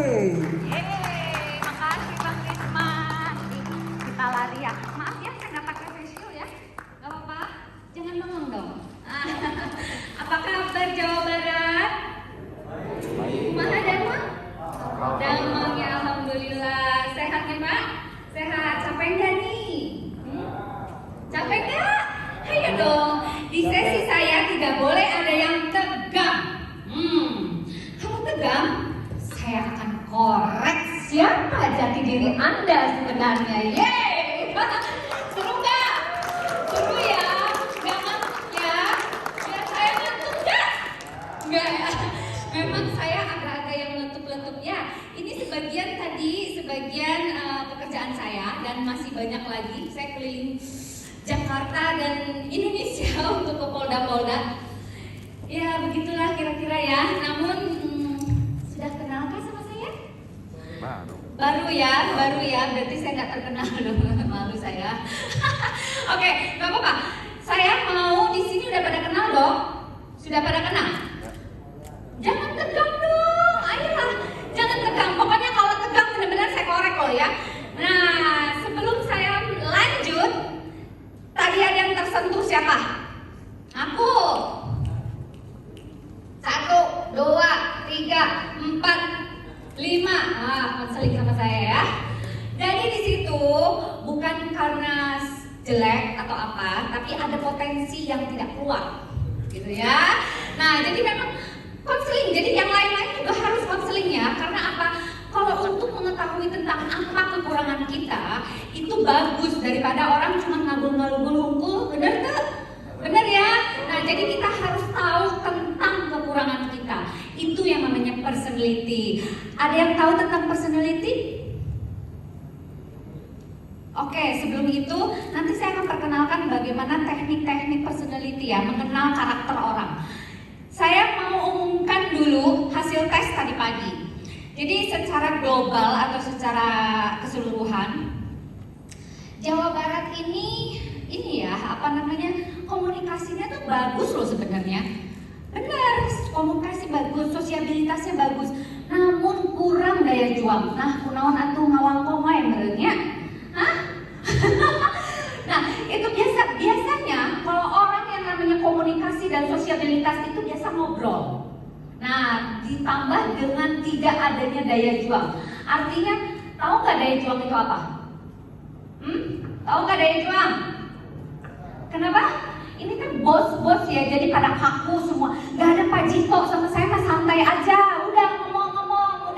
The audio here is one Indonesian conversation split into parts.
Yeay, makasih Bang Risma. Kita lari ya. Maaf ya, saya nggak pakai facial ya. Nggak apa-apa. Jangan bengong dong. Apa kabar Jawa Barat? Mana Damang? Damang ya, alhamdulillah. Sehat nih Pak? Sehat. Capek nggak nih? Capek nggak? Ayo dong. Di sesi saya tidak boleh ada yang tegang. Kalau tegang, saya akan korek siapa jati diri Anda sebenarnya. Yeay! Seru nggak? Seru ya? Nggak ngantuk ya? Biar saya ngantuk nggak? Nggak ya? Memang saya agak-agak yang letup-letup ya. Ini sebagian pekerjaan saya dan masih banyak lagi. Saya keliling Jakarta dan Indonesia untuk ke Polda-Polda. Ya begitulah kira-kira ya. Namun sudah kenalkah sama saya? Baru ya. Berarti saya nggak terkenal dong. Malu saya. Oke, nggak apa-apa. Saya mau di sini udah pada kenal dong. Sudah pada kenal? Jangan tegang dong. Ayolah, jangan tegang. Pokoknya kalau tegang benar-benar saya korek loh ya. Nah, sebelum saya lanjut, tadi ada yang tersentuh siapa? Aku. 1, 2, 3, 4, 5. Konseling sama saya ya. Jadi di situ bukan karena jelek atau apa, tapi ada potensi yang tidak keluar, gitu ya. Nah, jadi memang konseling. Jadi yang lain-lain juga harus konseling ya. Karena apa? Kalau untuk mengetahui tentang apa kekurangan kita, itu bagus daripada orang cuma ngabul-ngabul hungkul, bener tuh? Bener ya? Nah, jadi kita harus tahu tentang kekurangan kita. Itu yang namanya personality. Ada yang tahu tentang personality? Oke, sebelum itu nanti saya akan perkenalkan bagaimana teknik-teknik personality ya, mengenal karakter orang. Saya mau umumkan dulu hasil tes tadi pagi. Jadi secara global atau secara keseluruhan, Jawa Barat ini ya, komunikasinya tuh bagus loh sebenarnya. Benar, komunikasi bagus, sosiabilitasnya bagus. Namun kurang daya juang. Nah, kunaon atuh ngawang koma yang merenya? Hah? Nah, itu biasanya kalau orang yang namanya komunikasi dan sosiabilitas itu biasa ngobrol. Nah, ditambah dengan tidak adanya daya juang. Artinya, tahu nggak daya juang itu apa? Tahu nggak daya juang? Kenapa? Ini kan bos-bos ya, jadi pada kaku semua. Nggak ada Pak Jito sama saya mah santai aja. Udah ngomong-ngomong,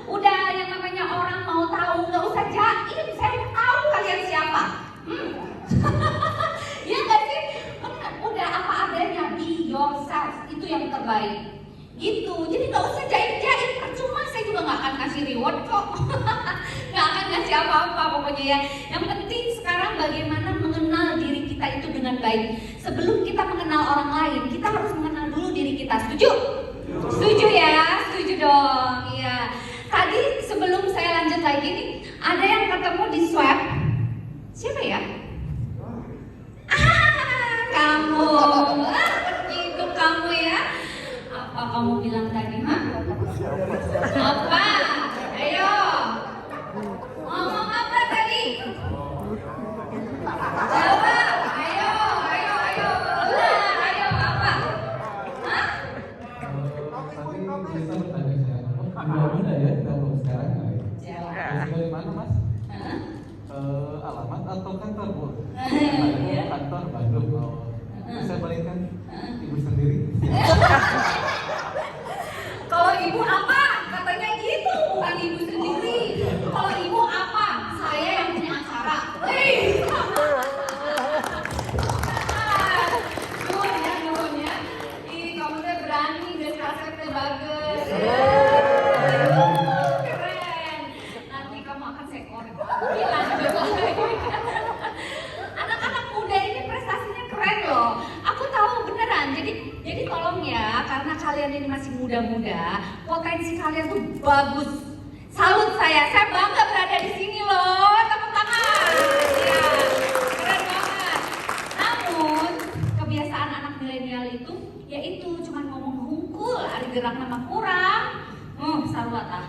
udah yang namanya orang mau tahu, nggak usah jaim. Saya tahu kalian siapa. Ya nggak sih? Udah apa adanya, be yourself, itu yang terbaik. Gitu, jadi nggak usah jaim-jaim, percuma, saya juga nggak akan kasih reward kok. Nggak akan kasih apa-apa pokoknya ya. Yang penting sekarang bagaimana mengenal diri kita itu dengan baik. Sebelum kita mengenal orang lain, kita harus mengenal dulu diri kita. Setuju? Setuju ya? Setuju dong. Iya. Tadi sebelum saya lanjut lagi nih, ada yang ketemu di swab. Siapa ya? Kamu. Itu kamu ya. Apa kamu bilang tadi, Apa? Ayo. Ngomong apa tadi? Jawab. Ayo. Ayo apa? Hah? Tadi bisa bertanya saya, muda ya kalau sekarang ya? Jawab. Dari mana mas? Alamat atau kantor bu? Kantor Bandung. Bisa balikan ibu sendiri. Kalau ibu apa? Katanya gitu, bukan ibu sendiri. Kalau ibu apa? Saya yang punya acara. Nuhun ya. Ih, kamu tuh berani, udah kasetnya bagus. Keren. Nanti kamu akan saya korek. Lanjut lagi. Anak-anak muda ini prestasinya keren loh. Aku tahu beneran. Jadi tolong ya, karena kalian ini masih muda-muda, potensi kalian tuh bagus. Salut saya bangga berada di sini loh. Tepuk tangan. Ya, keren banget. Namun kebiasaan anak milenial itu, yaitu cuma ngomong hungkul, ari gerak nama kurang. Sarua tah.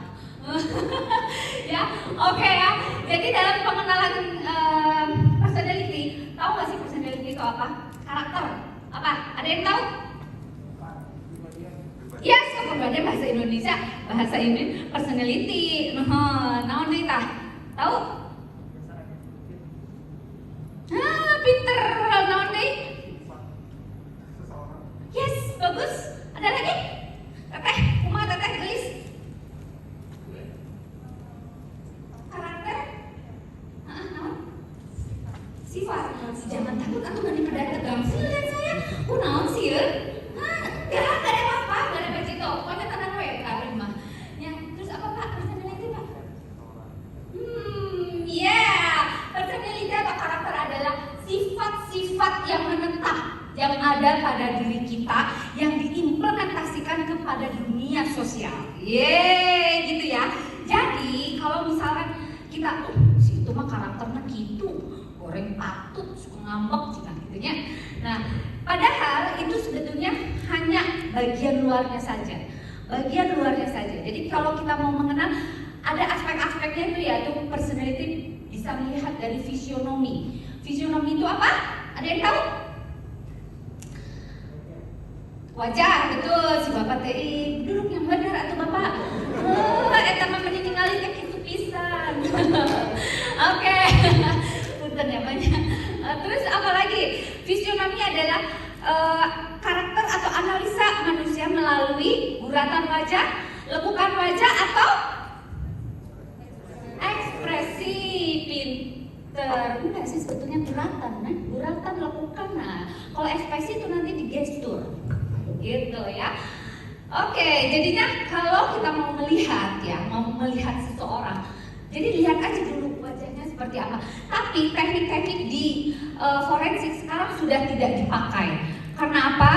Ya, oke ya. Jadi dalam pengenalan personality, tahu nggak sih personality itu apa? Karakter. Apa? Ada yang tahu? Yes, kemudian bahasa Indonesia, bahasa ini personality. Nah, nih tah. Tahu? Pinter. Nah, nih. Yes, bagus. Ada lagi? Teteh, kumaha teteh gelis? Karakter? Sifat. Jangan takut atau nggak pada tegang sih lihat saya. Naon sih ya? Gak ada apa-apa, gak ada bacito. Pokoknya tenang we, karin mah. Ya, terus apa Pak? Personality Pak? Personality atau karakter adalah sifat-sifat yang menetap yang ada pada diri kita yang diimplementasikan kepada dunia sosial. Gitu ya. Jadi kalau misalkan kita, si itu mah karakternya gitu, goreng patut, suka ngambek gitu ya. Nah, padahal itu sebetulnya hanya bagian luarnya saja. Bagian luarnya saja. Jadi kalau kita mau mengenal, ada aspek-aspeknya itu ya, itu personality bisa melihat dari fisionomi. Fisionomi itu apa? Ada yang tahu? Wajah, betul. Si Bapak TI duduk yang benar atau Bapak? Eta mah meninggalin kayak gitu pisan. Oke. Punten ya banyak. Terus apa lagi? Fisionomi adalah karakter atau analisa manusia melalui guratan wajah, lekukan wajah atau ekspresi. Pinter. Enggak sih sebetulnya guratan, nah. Guratan lekukan. Nah, kalau ekspresi itu nanti di gestur. Gitu ya. Oke, jadinya kalau kita mau melihat ya, mau melihat seseorang, jadi lihat aja dulu wajahnya seperti apa. Tapi teknik-teknik di forensik sekarang sudah tidak dipakai. Karena apa?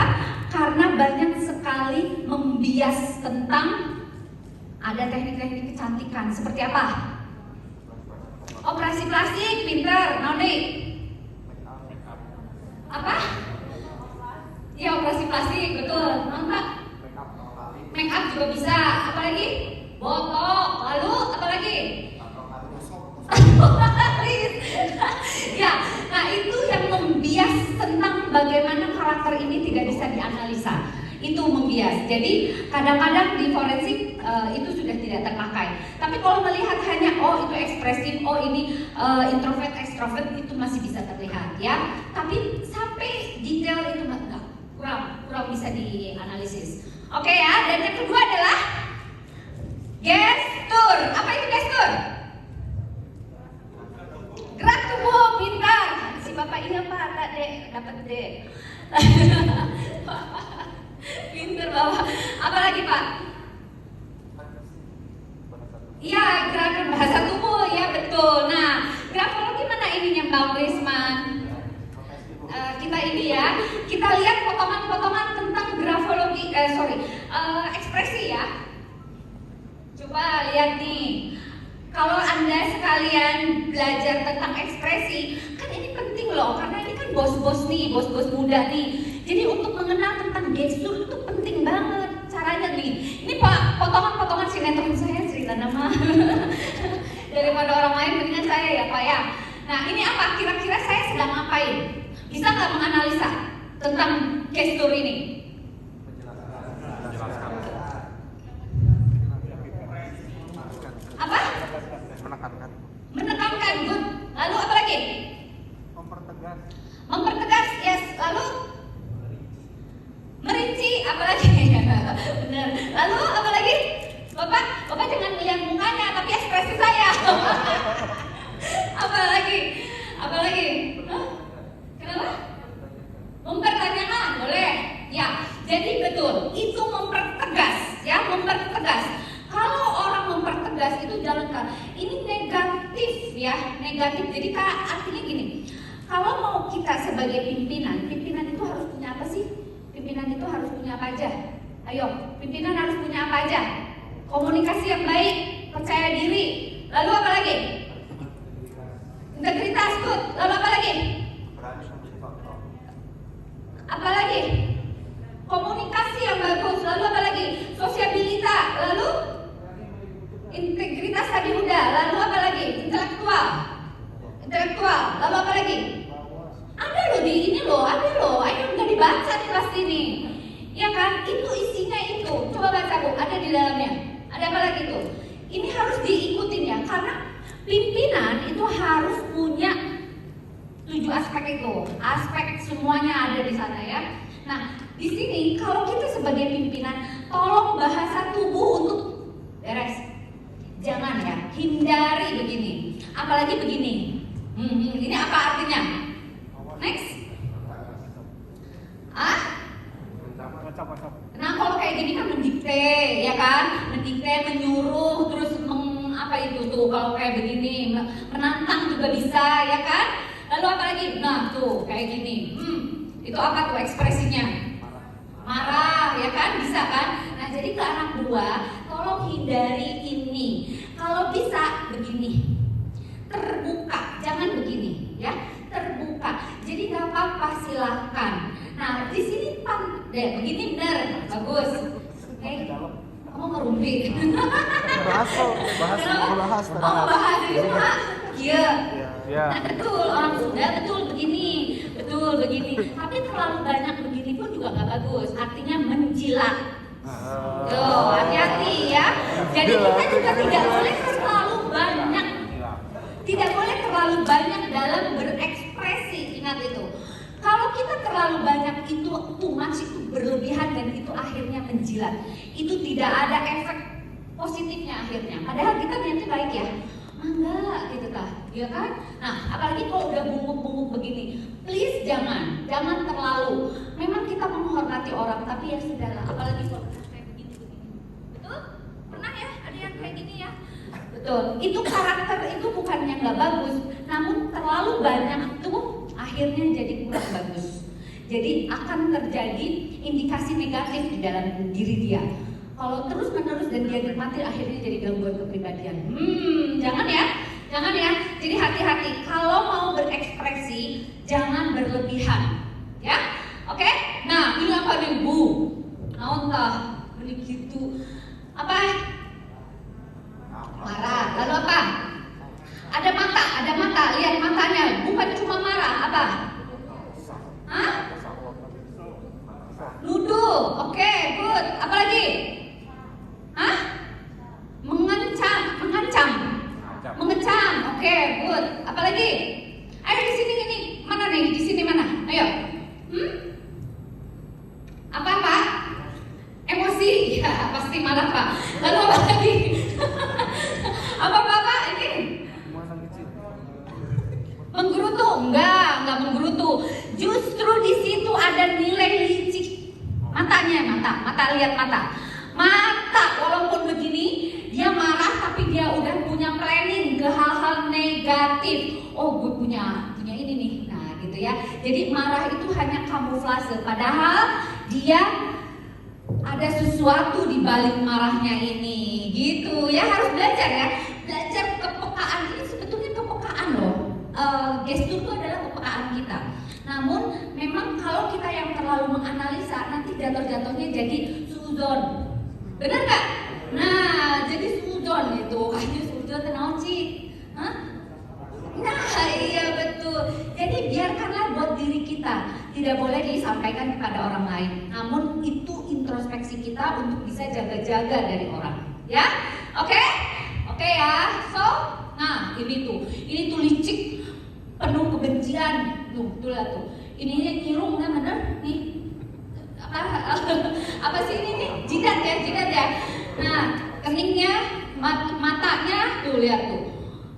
Karena banyak sekali membias tentang ada teknik-teknik kecantikan. Seperti apa? Operasi plastik, pinter, Noni. Apa? Ya, operasi plastik, betul. Nonton. Make up juga bisa. Apa lagi? Botok. Lalu apa lagi? Ya, nah itu yang membias tentang bagaimana karakter ini tidak bisa dianalisa. Itu membias. Jadi kadang-kadang di forensik itu sudah tidak terpakai. Tapi kalau melihat hanya itu ekspresif, ini introvert, extrovert itu masih bisa terlihat ya. Tapi sampai detail itu enggak, kurang bisa dianalisis. Oke ya, dan yang kedua adalah gestur. Apa itu gestur? Gerak tubuh, pintar. Si Bapak iya Pak, tak dek, dapat dek. Pintar Bapak. Apa lagi Pak? Iya, gerakan bahasa tubuh, ya betul. Nah, grafologi mana ininya Bang Risman? Kita ini ya, kita lihat potongan-potongan tentang grafologi, ekspresi ya. Coba lihat nih. Kalau Anda sekalian belajar tentang ekspresi, kan ini penting loh, karena ini kan bos-bos nih, bos-bos muda nih. Jadi untuk mengenal tentang gestur itu penting banget caranya nih. Ini potongan-potongan sinetron saya cerita nama. Daripada orang lain mendingan saya ya Pak ya. Nah ini apa? Kira-kira saya sedang ngapain? Bisa nggak menganalisa tentang gestur ini? Apa? Menekankan, good. Lalu apa lagi? Mempertegas, yes. Lalu merinci, apa lagi? Benar. Lalu apa lagi? Bapak jangan lihat mukanya, tapi ekspresi saya. Apa lagi? Hah? Kenapa? Mempertanyakan, boleh. Ya, jadi betul. Itu mempertegas, ya, mempertegas. Kalau orang mempertegas itu jalan kan. Ini negatif ya, negatif. Jadi artinya gini. Kalau mau kita sebagai pimpinan itu harus punya apa sih? Pimpinan itu harus punya apa aja? Ayo, pimpinan harus punya apa aja? Komunikasi yang baik, percaya diri. Lalu apa lagi? Integritas, good. Lalu apa lagi? Apa lagi? Komunikasi yang bagus. Lalu apa lagi? Sosiabilitas. Lalu? Integritas tadi udah, lalu apa lagi? Intelektual. Lalu apa lagi? Ada loh di ini loh, ada loh. Ayo nggak dibaca nih pasti nih. Ya kan? Itu isinya itu. Coba baca Bu, ada di dalamnya. Ada apa lagi tuh? Ini harus diikutin ya, karena pimpinan itu harus punya 7 aspek itu. Aspek semuanya ada di sana ya. Nah, di sini kalau kita sebagai pimpinan, tolong bahasa tubuh untuk beres. Jangan ya, hindari begini. Apalagi begini. Ini apa artinya? Next. Nah kalau kayak gini kan mendikte, ya kan? Mendikte, menyuruh, terus apa itu tuh? Kalau kayak begini, menantang juga bisa, ya kan? Lalu apa lagi? Nah tuh kayak gini. Itu apa tuh ekspresinya? Marah, ya kan? Bisa kan? Nah jadi ke anak buah, tolong hindari ini. Kalau bisa begini, terbuka, jangan begini, ya, terbuka. Jadi nggak apa-apa, silahkan. Nah di sini begini benar, bagus. Oke, kamu ngerumpi. bahas. Bahas itu mah, iya. Ya. Nah betul, orang Sunda betul begini. Tapi terlalu banyak begini pun juga nggak bagus. Artinya menjilat. Tuh, hati-hati ya. Jadi kita juga tidak boleh terlalu banyak. Tidak boleh terlalu banyak dalam berekspresi. Ingat itu. Kalau kita terlalu banyak itu too much, itu berlebihan dan itu akhirnya menjilat. Itu tidak ada efek positifnya akhirnya. Padahal kita niatnya baik ya. Enggak gitu tah, ya kan? Nah, apalagi kalau udah bungkuk-bungkuk begini, please jangan terlalu. Memang kita menghormati orang, tapi ya sudahlah. Apalagi kalau kayak begini. Betul? Pernah ya ada yang kayak gini ya? Betul. Itu karakter itu bukan yang nggak bagus, namun terlalu banyak itu akhirnya jadi kurang bagus. Jadi akan terjadi indikasi negatif di dalam diri dia. Kalau terus menerus dan dia nikmati akhirnya jadi gangguan kepribadian. Jangan ya. Jadi hati-hati. Kalau mau berekspresi jangan berlebihan, ya. Oke? Nah, ini apa nih Bu? Naon tah? Begitu. Apa? Marah. Lalu apa? Ada mata. Lihat matanya. Bukan cuma marah. Apa? Hah? Nuduh. Oke, good. Apa lagi? Hah? Mengecam. Oke, good. Apalagi? Ayo di sini ini. Mana nih? Di sini mana? Ayo. Apa? Emosi. Ya, pasti marah, Pak. Lalu apa lagi? Apa? Ini? Menggerutu? Enggak menggerutu. Justru di situ ada nilai licik. Mata, lihat mata. Mata walaupun begini dia marah tapi dia udah punya planning ke hal-hal negatif. Oh, gue punya ini nih. Nah, gitu ya. Jadi marah itu hanya kamuflase, padahal dia ada sesuatu di balik marahnya ini. Gitu ya, harus belajar ya. Belajar kepekaan ini sebetulnya kepekaan loh. Gestur itu adalah kepekaan kita. Namun memang kalau kita yang terlalu menganalisa nanti jatuhnya jadi suzon. Benar nggak? Nah, jadi suzon itu, kayaknya suzon tenang sih. Nah, iya betul. Jadi biarkanlah buat diri kita, tidak boleh disampaikan kepada orang lain. Namun itu introspeksi kita untuk bisa jaga-jaga dari orang. Ya, oke ya. So, nah ini tuh licik, penuh kebencian. Tuh lah tuh. Ini kirung kan bener nih. Apa sih ini nih? Jidat ya. Nah, keningnya, matanya, tuh lihat tuh.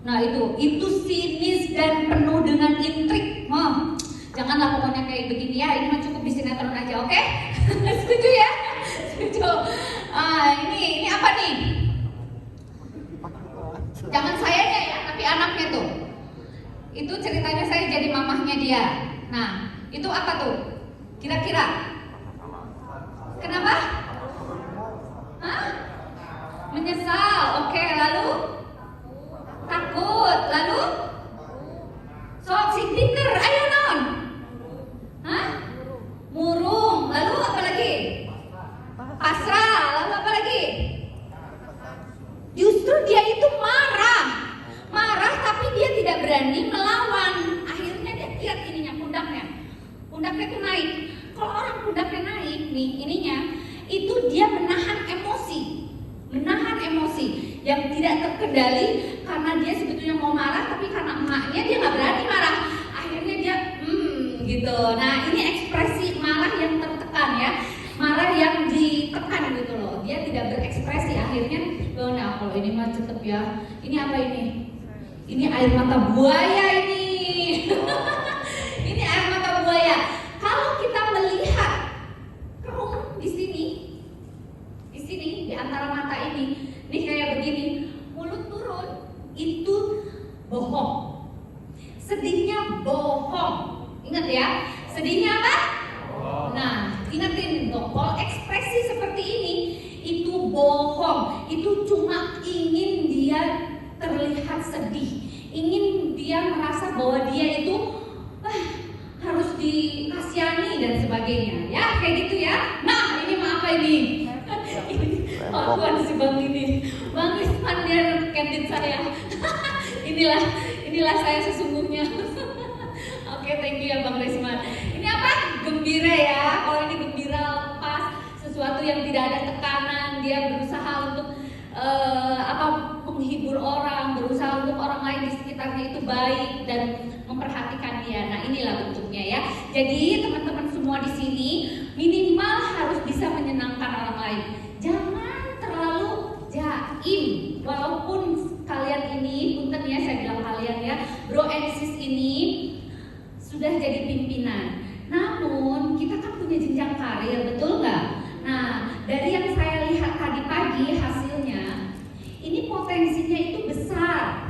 Nah itu sinis dan penuh dengan intrik. Janganlah pokoknya kayak begini ya. Ini mah cukup di sinetron aja, oke? Setuju ya? Setuju. Ini apa nih? Jangan sayanya ya, tapi anaknya tuh. Itu ceritanya saya jadi mamahnya dia. Nah, itu apa tuh? Kira-kira? Kenapa? Hah? Menyesal. Oke, lalu? Takut. Lalu? Sok si pinter. Ayo non. Hah? Murung. Lalu apa lagi? Pasrah. Lalu apa lagi? Justru dia itu marah tapi dia tidak berani melawan. Akhirnya dia lihat ininya, pundaknya tuh naik. Kalau orang pundaknya naik nih ininya, itu dia menahan emosi yang tidak terkendali karena dia sebetulnya mau marah, tapi karena emaknya dia nggak berani marah. Akhirnya dia gitu. Nah ini ekspresi marah yang tertekan ya, marah yang ditekan gitu loh. Dia tidak berekspresi. Akhirnya, nah kalau ini mah tetep ya. Ini apa ini? Ini air mata buaya ini. Ini air mata buaya. Kalau kita melihat kerung di sini di antara mata ini kayak begini, mulut turun, itu bohong. Sedihnya bohong. Ingat ya, sedihnya apa? Nah, ingetin dong, kalau ekspresi seperti ini itu bohong. Itu cuma ingin dia terlihat sedih, ingin dia merasa bahwa dia itu harus dikasihani dan sebagainya. Ya, kayak gitu ya. Nah, ini mah apa ini? Pengakuan si Bang ini, Bang Isman dia candid saya. inilah saya sesungguhnya. Oke, thank you ya Bang Risman. Ini apa? Gembira ya. Kalau ini gembira, lepas, sesuatu yang tidak ada tekanan, dia berusaha untuk menghibur orang, berusaha untuk orang lain di sekitarnya itu baik dan memperhatikan dia. Nah, inilah bentuknya ya. Jadi teman-teman semua di sini minimal harus bisa menyenangkan orang lain. Jangan terlalu jaim. Walaupun kalian ini, punten ya saya bilang kalian ya, bro and sis ini sudah jadi pimpinan. Namun kita kan punya jenjang karir, betul nggak? Nah, dari yang saya lihat tadi pagi hasilnya, ini potensinya itu besar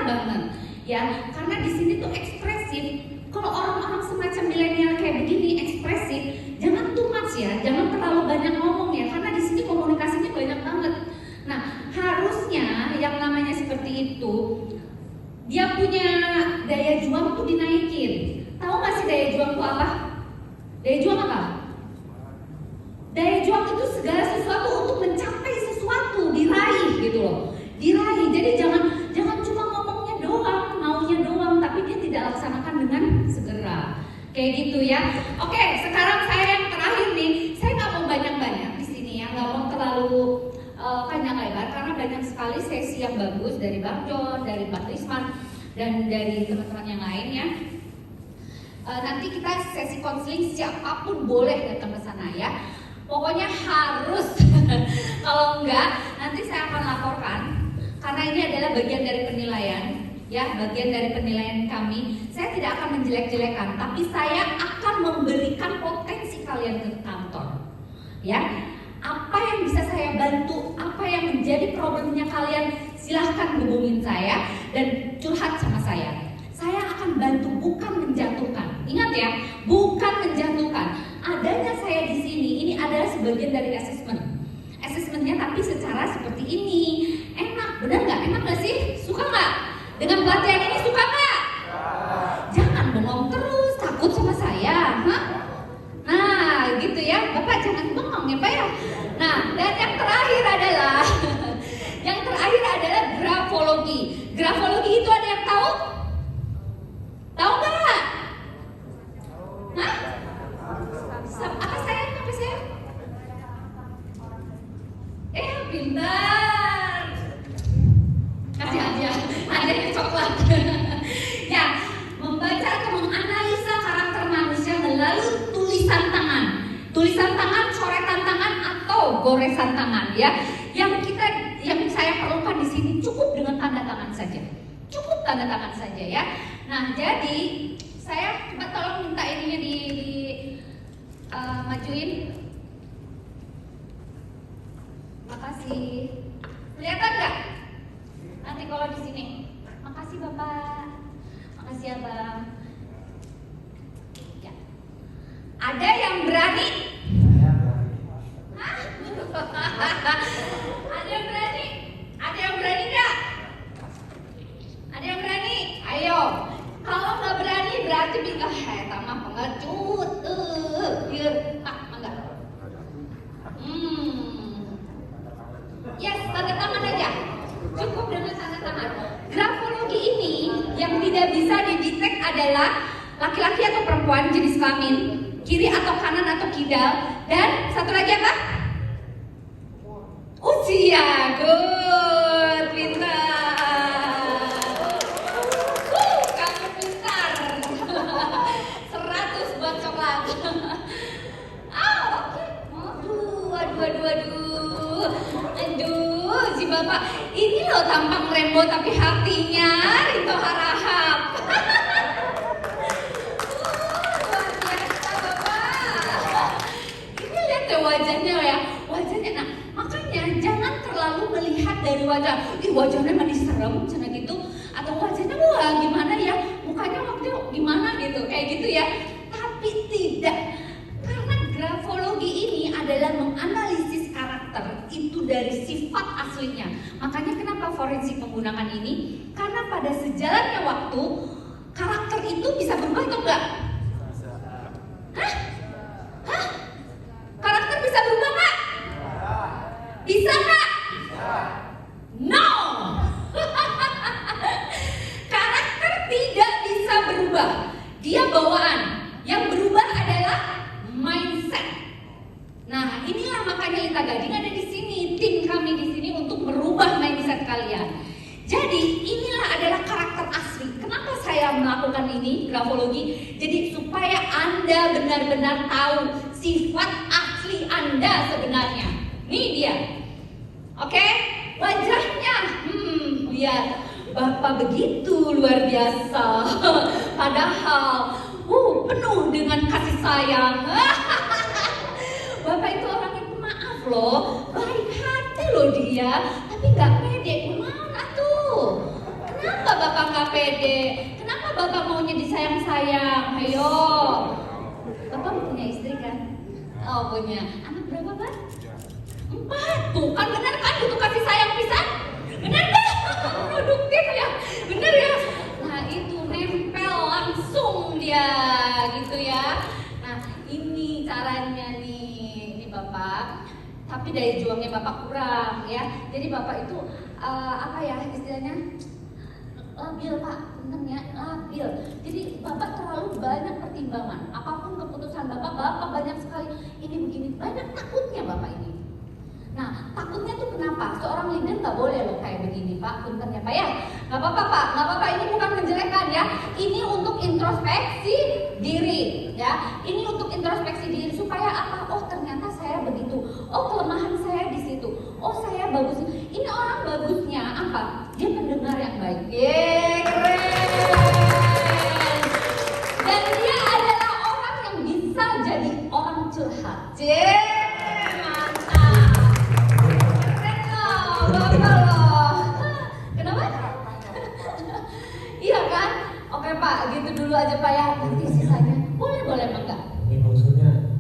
banget ya. Karena di sini tuh ekspresif. Kalau orang-orang semacam milenial kayak begini ekspresif, jangan too much ya, jangan terlalu banyak ngomong ya, karena di sini komunikasinya banyak banget. Nah, harusnya yang namanya seperti itu, dia punya daya juang tuh dinaikin. Tahu nggak sih daya juang itu apa? Daya juang apa? Daya juang itu segala sesuatu untuk mencapai sesuatu, diraih gitu loh. Diraih. Jadi jangan cuma ngomongnya doang, maunya doang, tapi dia tidak laksanakan dengan segera. Kayak gitu ya. Oke, sekarang saya yang terakhir nih, saya nggak mau banyak-banyak di sini ya, nggak mau terlalu panjang lebar karena banyak sekali sesi yang bagus dari Bang John, dari Bang Risman, dan dari teman-teman yang lain ya. Nanti kita sesi konseling, siapapun boleh datang ke sana ya. Pokoknya harus. Kalau enggak, nanti saya akan laporkan karena ini adalah bagian dari penilaian ya, bagian dari penilaian kami. Saya tidak akan menjelek-jelekan, tapi saya akan memberikan potensi kalian ke kantor ya. Apa yang bisa saya bantu, apa yang menjadi problemnya kalian, silahkan hubungin saya dan curhat sama saya. Saya akan bantu, bukan menjatuhkan. Ingat ya, bukan menjatuhkan. Adanya saya di sini, ini adalah sebagian dari asesmennya, tapi secara seperti ini. Enak, benar nggak? Enak nggak sih? Suka nggak? Dengan pelatihan ini suka nggak? Jangan bengong terus, takut sama saya, hah? Nah, gitu ya, Bapak jangan bengong ya Pak ya. Nah, dan yang terakhir adalah grafologi. Grafologi itu ada yang tahu? Tahu nggak? Hah? Apa saya? Pintar. Kasih hadiah coklat. Ya, membaca atau menganalisa karakter manusia melalui tulisan tangan, coretan tangan atau goresan tangan ya. Yang saya perlukan di sini cukup dengan tanda tangan saja ya. Nah, jadi saya coba tolong minta ininya di majuin. Makasih. Kelihatan nggak? Nanti kalau di sini. Makasih Bapak. Makasih Abang. Ya. Ada yang berani? Hah? Ada yang berani? Ada yang berani nggak? Ada yang berani? Ayo. Kalau nggak berani berarti tamah pengecut. Enggak. Yes, tanda tangan aja. bisa didetek adalah laki-laki atau perempuan, jenis kelamin, kiri atau kanan atau kidal, dan satu lagi apa? Usia. Good, pintar. Kamu pintar. 100 buat coklat. Oke. Aduh. Aduh, si bapak ini loh tampang Rembo tapi hatinya Rinto Harahap. Luar biasa bapak. Ini lihat deh wajahnya ya, wajahnya. Nah, makanya jangan terlalu melihat dari wajah. Ih, wajahnya manis serem, cina gitu. Atau wajahnya wah gimana ya, mukanya waktu gimana gitu, kayak gitu ya. Tapi tidak. Karena grafologi ini adalah menganalisis karakter itu dari sifat aslinya. Makanya kenapa forensik menggunakan ini? Karena pada sejalannya waktu karakter itu bisa berubah atau enggak? Hah? Karakter bisa berubah nggak? Bisa nggak? No. Karakter tidak bisa berubah. Dia bawaan. Yang berubah adalah mindset. Nah, inilah makanya Lita Gading ada di sini, tim kami di sini untuk merubah mindset kalian. Jadi inilah adalah karakter asli. Kenapa saya melakukan ini grafologi? Jadi supaya Anda benar-benar tahu sifat asli Anda sebenarnya. Nih dia. Oke, wajahnya. Lihat, Bapak begitu luar biasa. Padahal penuh dengan kasih sayang. Bapak itu orangnya pemaaf loh, baik hati loh dia, tapi gak pede. Gimana tuh? Kenapa Bapak gak pede? Kenapa Bapak maunya disayang-sayang? Ayo. Bapak punya istri kan? Oh punya. Anak berapa Pak? 4. Tuh kan benar kan, butuh kasih sayang pisan? Benar kan? Produktif ya? Benar ya? Nah itu nempel langsung dia gitu ya. Nah ini caranya nih Bapak, tapi daya juangnya Bapak kurang ya. Jadi Bapak itu apa ya istilahnya, labil Pak, benernya labil. Jadi Bapak terlalu banyak pertimbangan. Apapun keputusan Bapak banyak sekali. Ini begini, banyak takutnya Bapak ini. Nah takutnya tuh kenapa? Seorang leader nggak boleh loh kayak begini Pak, bentarnya Pak ya. Nggak apa-apa Pak, nggak apa-apa. Ini bukan menjelekkan ya. Ini untuk introspeksi diri ya. Ini untuk introspeksi diri supaya apa? Oh ternyata saya begitu. Oh kelemahan saya di situ. Oh saya bagus. Ini orang bagusnya apa? Dia pendengar yang baik. Keren. Dan dia adalah orang yang bisa jadi orang curhat. Mantap. Keren loh, Bapak loh. Kenapa? Iya kan? Oke Pak, gitu dulu aja Pak ya. Nanti sisanya boleh enggak? Ini maksudnya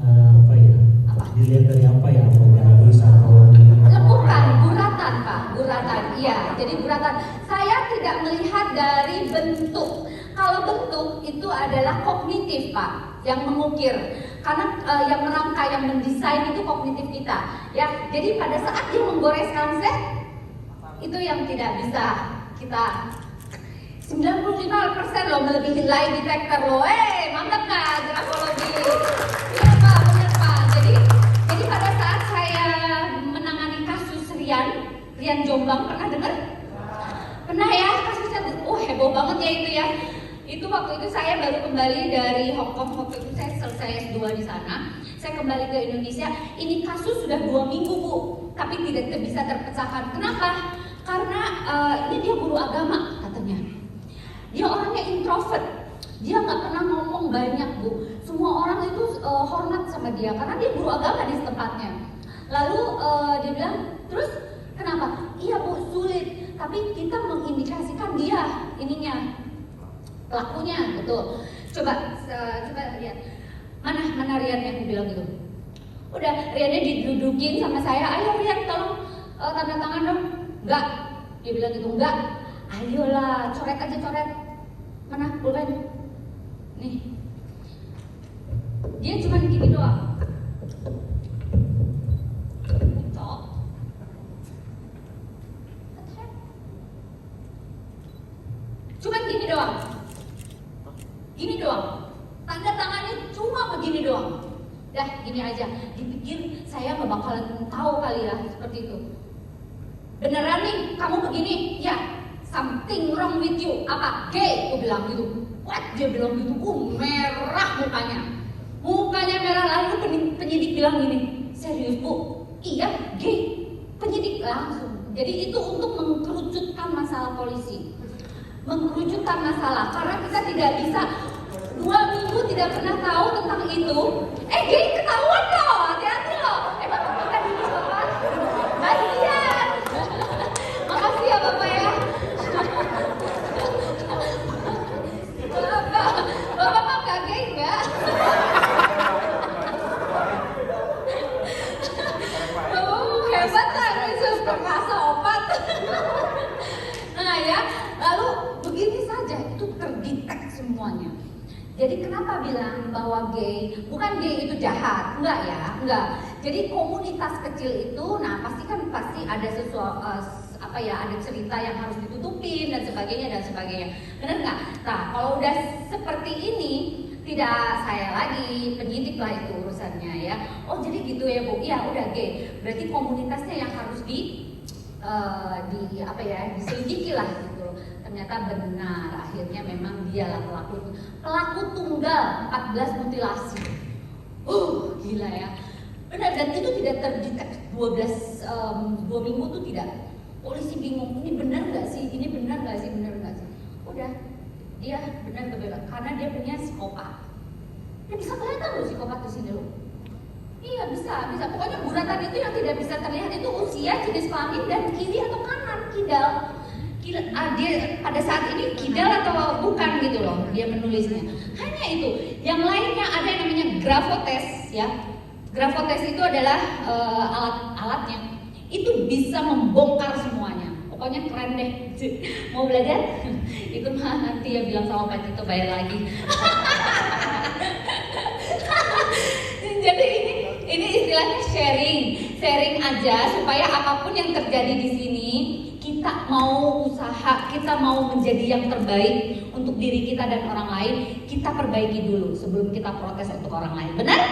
apa ya? Apa? Dilihat dari apa ya? Apa dari atau Lekukan, buratan Pak, buratan. Iya, jadi buratan. Saya tidak melihat dari bentuk. Kalau bentuk itu adalah kognitif Pak, yang mengukir. Karena yang merangka, yang mendesain itu kognitif kita. Ya, jadi pada saat dia menggoreskan set, itu yang tidak bisa kita. 95% loh melebihi lie detector loh. Mantap nggak grafologi? Iya Pak, benar Pak. Jadi pada saat saya menangani kasus Rian Jombang, pernah dengar? Pernah ya kasusnya? Heboh banget ya itu ya. Itu waktu itu saya baru kembali dari Hong Kong. Waktu itu saya selesai S2 di sana. Saya kembali ke Indonesia. Ini kasus sudah 2 minggu Bu, tapi tidak bisa terpecahkan. Kenapa? Karena ini dia guru agama katanya. Dia orangnya introvert, dia nggak pernah ngomong banyak Bu. Semua orang itu hormat sama dia karena dia guru agama di tempatnya. Lalu dia bilang, terus kenapa? Iya Bu, sulit. Tapi kita mengindikasikan dia ininya, pelakunya, betul. Coba lihat, mana Rian yang bilang gitu. Udah Riannya didudukin sama saya, ayo Rian tolong tanda tangan dong. Enggak, dia bilang gitu, enggak. Ayolah, coret aja coret. Mana pulpen? Nih. Dia cuma gini doang. Cok. Cuma gini doang. Gini doang. Tanda tangannya cuma begini doang. Dah gini aja. Dipikir saya nggak bakalan tahu kali ya seperti itu. Beneran nih kamu begini? Ya. Something wrong with you. Apa? Gay? Aku bilang gitu. What? Dia bilang gitu. Merah mukanya. Mukanya merah. Lalu penyidik bilang gini. Serius bu? Iya, gay. Penyidik langsung. Jadi itu untuk mengkerucutkan masalah polisi. Mengkerucutkan masalah. Karena kita tidak bisa 2 minggu tidak pernah tahu tentang itu. Gay ketahuan loh. Hati-hati loh. Emang bukan ini bapak? Bagian. Makasih ya bapak ya. Bapak mah gak gay enggak? Bapak hebat lah, itu perkasa opat. Nah ya, lalu begini saja itu terdetek semuanya. Jadi kenapa bilang bahwa gay, bukan gay itu jahat, enggak ya, enggak. Jadi komunitas kecil itu, nah pasti ada sesuatu ada cerita yang harus ditutupin dan sebagainya. Benar nggak? Nah kalau udah seperti ini, tidak saya lagi, penyidik lah itu urusannya ya. Oh jadi gitu ya bu, ya udah gay. Berarti komunitasnya yang harus diselidiki lah gitu. Ternyata benar, akhirnya memang dialah pelaku tunggal 14 mutilasi. Gila ya. Benar, dan itu tidak terdetek 2 minggu tuh tidak. Polisi bingung, ini benar nggak sih? Benar nggak sih? Udah, dia benar karena dia punya psikopat. Dia bisa kelihatan loh psikopat di sini loh. Iya bisa. Pokoknya guratan itu yang tidak bisa terlihat itu usia, jenis kelamin dan kiri atau kanan, kidal. Dia pada saat ini kidal atau bukan gitu loh dia menulisnya. Hanya itu. Yang lainnya ada yang namanya grafotes ya. Grafotes itu adalah alatnya. Itu bisa membongkar semuanya. Pokoknya keren deh. Mau belajar? Itu mah nanti ya bilang sama Pak Tito bayar lagi. Jadi ini istilahnya sharing aja supaya apapun yang terjadi di sini kita mau usaha, kita mau menjadi yang terbaik untuk diri kita dan orang lain, kita perbaiki dulu sebelum kita protes untuk orang lain. Benar?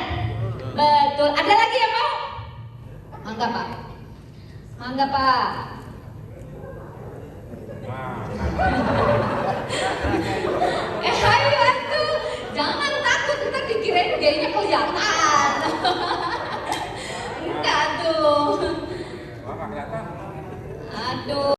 Betul. Ada lagi yang mau? Mangga Pak.